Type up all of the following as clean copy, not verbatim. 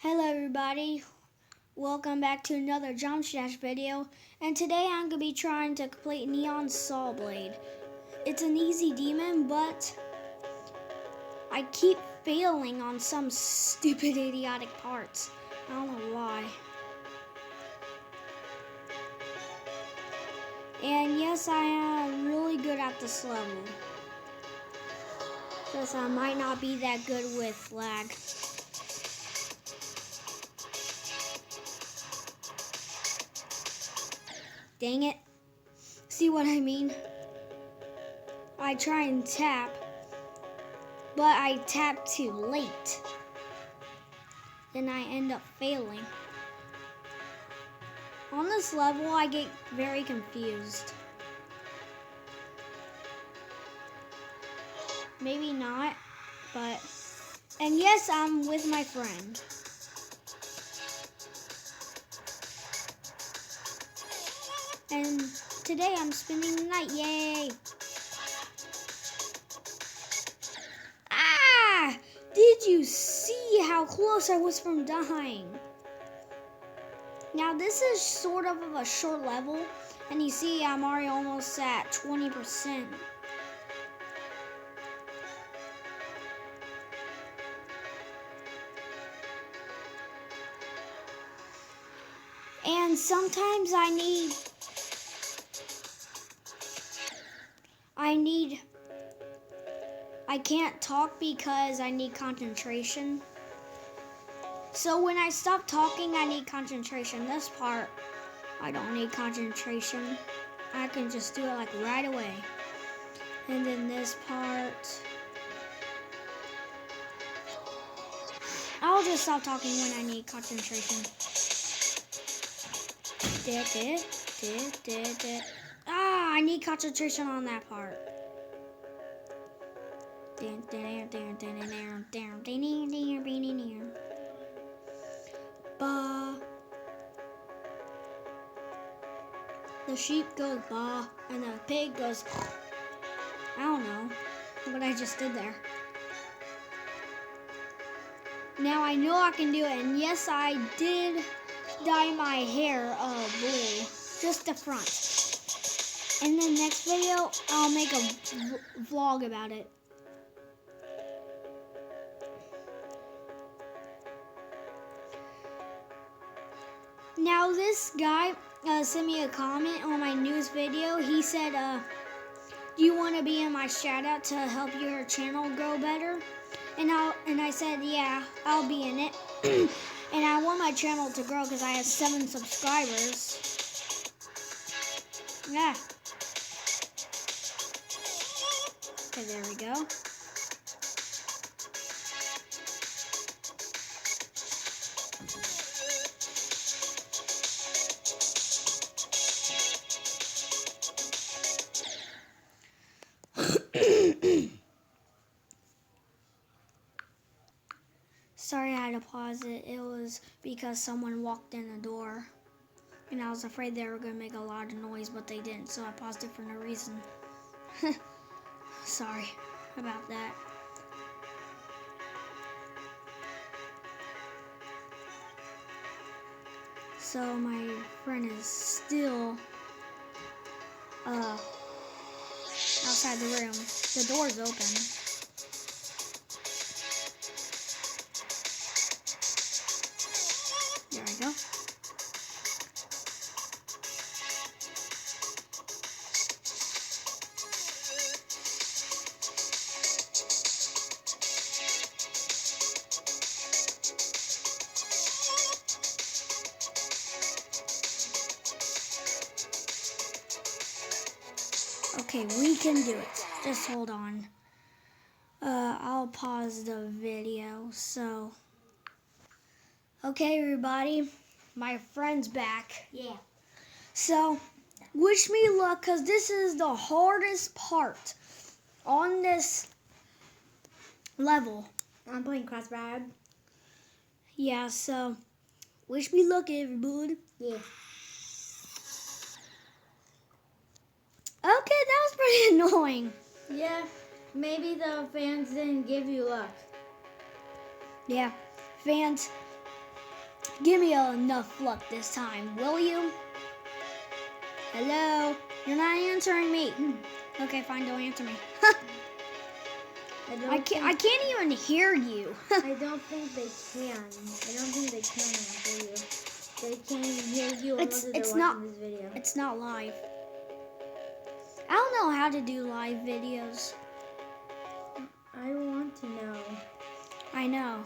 Hello everybody, welcome back to another Jump Dash video, and today I'm going to be trying to complete Neon Sawblade. It's an easy demon, but I keep failing on some stupid idiotic parts. I don't know why. And yes, I am really good at this level. Just I might not be that good with lag. Dang it. See what I mean? I try and tap, but I tap too late. Then I end up failing. On this level, I get very confused. Maybe not, but... And yes, I'm with my friend. And today I'm spending the night, yay! Ah! Did you see how close I was from dying? Now this is sort of a short level, and you see I'm already almost at 20%. And sometimes I can't talk because I need concentration. So when I stop talking, I need concentration. This part, I don't need concentration. I can just do it like right away. And then this part, I'll just stop talking when I need concentration. Ah, I need concentration on that part. Ba. The sheep goes ba, and the pig goes. I don't know what I just did there. Now I know I can do it, and yes, I did dye my hair blue, just the front. In the next video, I'll make a vlog about it. Now this guy sent me a comment on my news video. He said, do you want to be in my shout out to help your channel grow better? And I said, yeah, I'll be in it. And I want my channel to grow because I have 7 subscribers. Yeah. Okay, there we go. Sorry I had to pause it. It was because someone walked in the door. And I was afraid they were going to make a lot of noise, but they didn't. So I paused it for no reason. Sorry about that. So my friend is still outside the room. The door's open. There we go. Okay, we can do it. Just hold on. I'll pause the video. So, okay, everybody, my friend's back. Yeah. So, wish me luck, because this is the hardest part on this level. I'm playing crossbad. Yeah, so, wish me luck, everybody. Yeah. Okay, that was pretty annoying. Yeah. Maybe the fans didn't give you luck. Yeah, fans, Give me enough luck this time, will you? Hello? You're not answering me. Okay, fine, don't answer me. I can't even hear you. I don't think they can. I don't think they can answer you. They can't even hear you unless they're watching this video. It's not live. I don't know how to do live videos. I want to know. I know.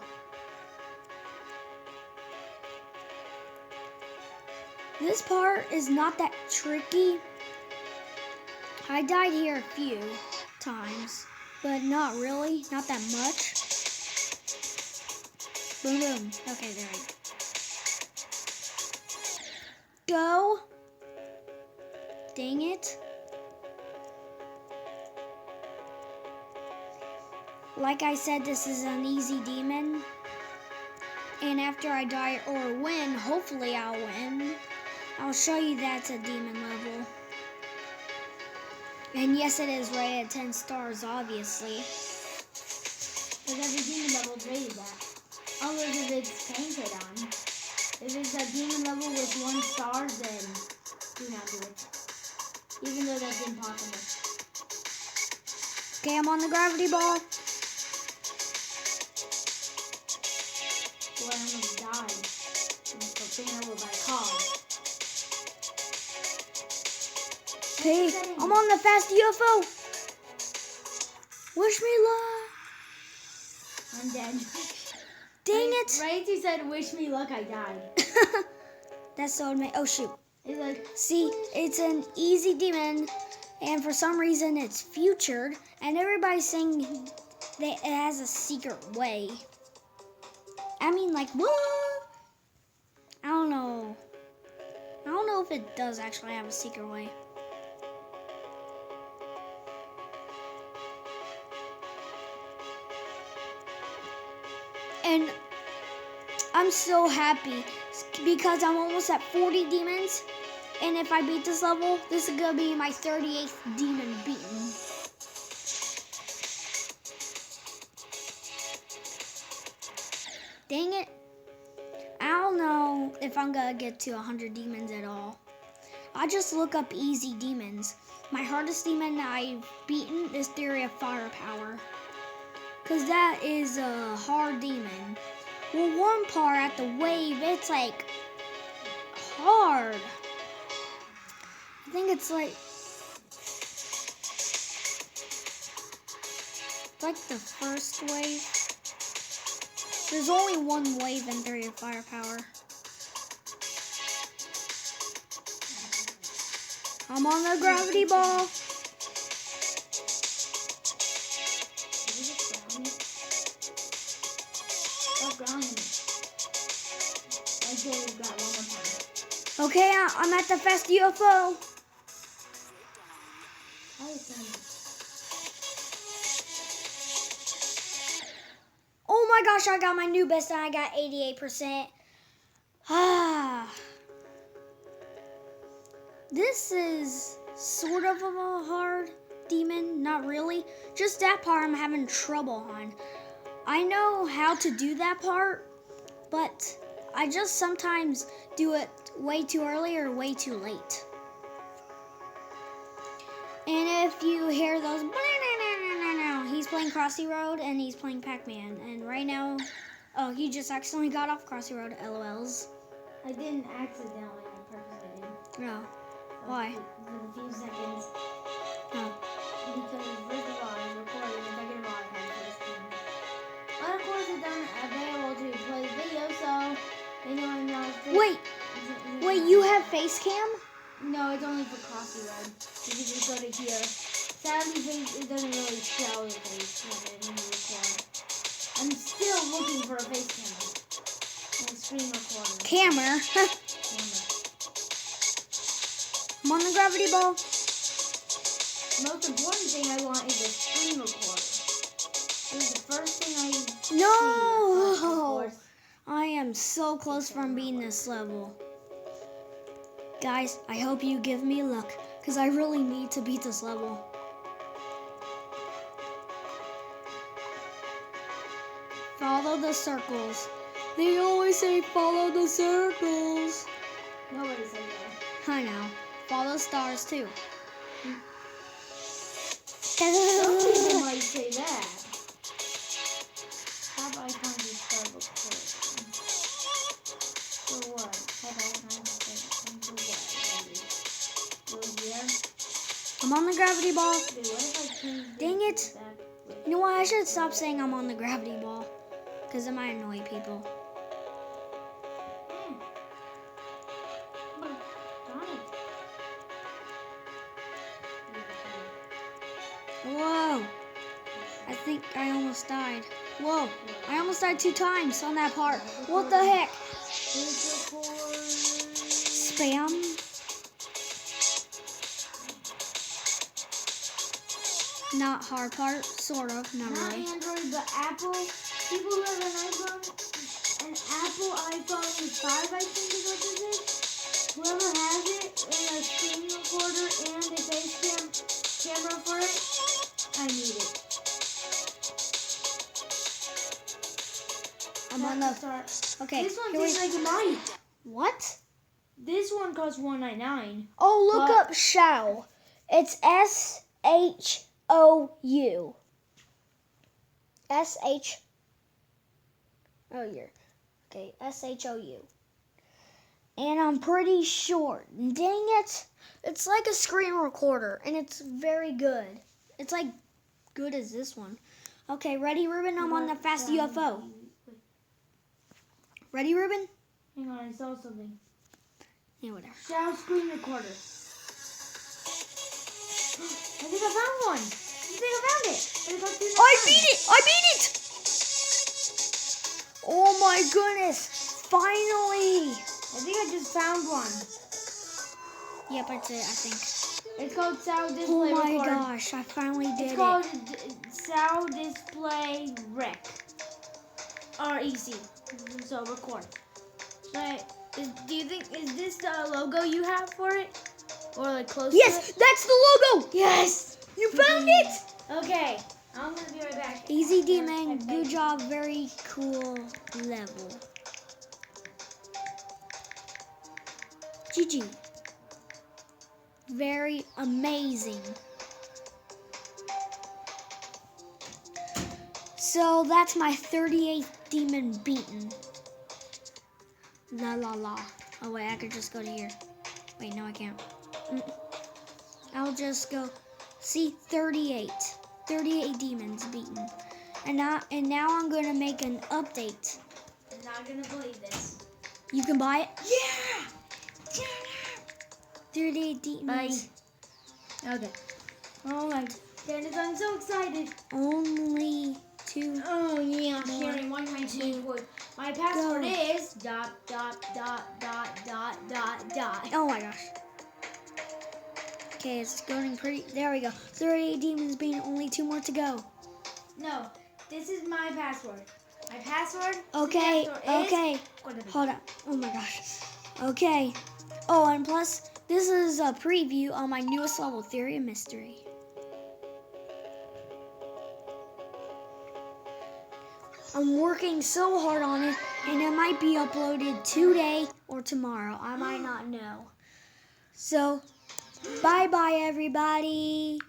This part is not that tricky. I died here a few times, but not really, not that much. Boom, boom. Okay, there we go. Dang it. Like I said, this is an easy demon. And after I die or win, hopefully I'll win, I'll show you that's a demon level. And yes, it is rated 10 stars, obviously. Because every demon level is rated that. Unless if it's painted on. If it's a demon level with 1 star, then do not do it. Even though that's impossible. Okay, I'm on the gravity ball. Boy, I almost died. I was ran over by a car. Okay, I'm on the fast UFO. Wish me luck. I'm dead. Dang it. Right as you said, wish me luck, I died. That's so amazing. Oh, shoot. It's like, See, it's an easy demon, and for some reason it's featured, and everybody's saying that it has a secret way. I mean, like, what? I don't know. I don't know if it does actually have a secret way. And I'm so happy because I'm almost at 40 demons. And if I beat this level, this is going to be my 38th demon beaten. Dang it. I don't know if I'm going to get to 100 demons at all. I just look up easy demons. My hardest demon I've beaten is Theory of Firepower. Because that is a hard demon. Well, one part at the wave, it's like hard. I think it's like the first wave. There's only one wave in Theory of Firepower. I'm on the gravity ball. Okay, I'm at the fast UFO. Oh my gosh, I got my new best and I got 88%. This is sort of a hard demon, not really. Just that part I'm having trouble on. I know how to do that part, but I just sometimes do it way too early or way too late. And if you hear those, he's playing Crossy Road and he's playing Pac-Man. And right now, oh, he just accidentally got off Crossy Road, LOLs. I didn't accidentally, I purposely did. No. Why? For a few seconds. No. Because first of all, I was recording, and second of all, I had this thing. But of course, it's unavailable to play the video, so they know I'm not. Wait, you have face cam? No, it's only for Crossy Road. You can just go to here. Sadly, it doesn't really show the face when you record. I'm still looking for a face camera. And a screen recorder. Camera. Camera. I'm on the gravity ball. Most important thing I want is a screen recorder. This is the first thing I see. No! I am so close from beating this level. Guys, I hope you give me luck, because I really need to beat this level. Follow the circles. They always say follow the circles. Nobody said that. I know. Follow stars too. Some people might say that. Have icons to start recording. For what? Have icons for what? Yeah. I'm on the gravity ball. Wait, what if I change Dang this it. to that? You know what? I should stop saying I'm on the gravity ball. Because it might annoy people. Darn it. Whoa. I think I almost died. Whoa. I almost died 2 times on that part. What the heck? Spam. Not hard part. Sort of. Not Not really. Android, but Apple. People who have an iPhone, an Apple iPhone 5, I think is what this is. Whoever has it, and a screen recorder and a face camera for it, I need it. I'm on the... Start. Okay. This one here we- tastes like a mic. What? This one costs $1.99. Oh, look What? up Shou. It's SHOU. SH. Oh, you're. Okay, SHOU. And I'm pretty short. Dang it. It's like a screen recorder, and it's very good. It's like good as this one. Okay, ready, Ruben? I'm on the fast UFO. Ready, Ruben? Hang on, I saw something. Yeah, whatever. Shou screen recorder. I think I found one. I think I found it. But it costs $2.99. I beat it! I beat it! Oh my goodness! Finally! I think I just found one. Yep, that's it, I think. It's called Sound Display Oh my Recorder. gosh, I finally did It's it. called Sound Display Rec. REC. So record. Do you think, is this the logo you have for it? Or like close Yes, to it? that's the logo! Yes! You found it! Okay, I'm gonna be right back. Easy demon, good job, very cool level. GG. Very amazing. So that's my 38th demon beaten. La la la. Oh wait, I could just go to here. Wait, no I can't. I'll just go. See, 38. 38 demons beaten. And now I'm gonna make an update. I'm not gonna believe this. You can buy it? Yeah! 38 demons. Okay. Oh my goodness, I'm so excited. Only 2. Oh yeah, I'm More. sharing one of my password. My password is ... dot. Oh my gosh. Okay, it's going pretty. There we go. 38 demons being only 2 more to go. No, this is my password. My password. Okay, okay. Is... Hold up. Oh my gosh. Okay. Oh, and plus, this is a preview on my newest level, Theory of Mystery. I'm working so hard on it, and it might be uploaded today or tomorrow. I might not know. So, bye-bye, everybody.